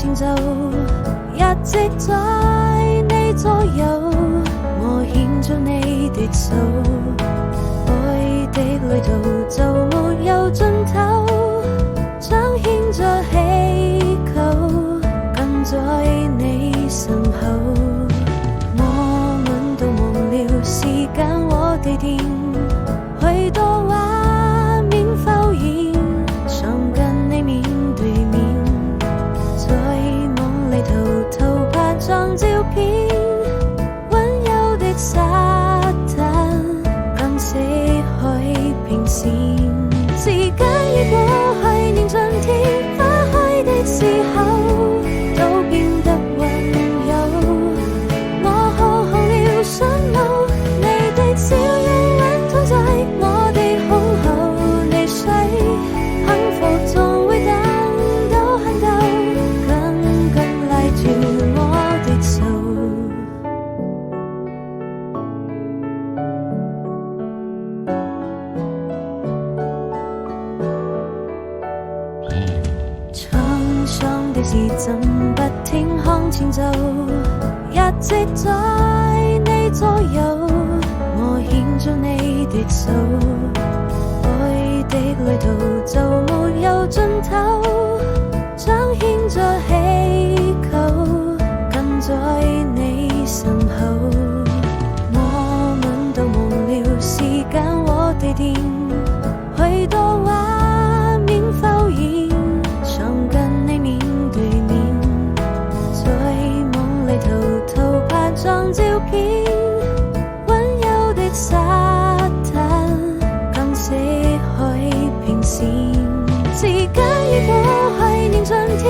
前奏，一直在你左右，我牽着你的手，愛的旅途就沒有盡頭，彰顯着祈求，跟在你身後。我們都忘了時間和地點，許多畫面浮現，想跟你面對面，在夢裏偷拍張照片，溫柔的沙灘跟死海平線，時間已過去，年盡天花開的時候都變得溫柔，我好紅了想路，你的笑容溫躺在我的胸口，你睡幸福總會等到很久，緊緊拉住我的手。滄桑的時針不停向前走，一直在你左右，我牽着你的手，愛的旅途就沒有盡頭，彰顯着祈求，跟在你身後。我們都忘了時間和地點，許多畫面浮現，想跟你面對面，在夢裏偷拍張照片，溫柔的沙灘跟死海平線，時間已過去，年盡天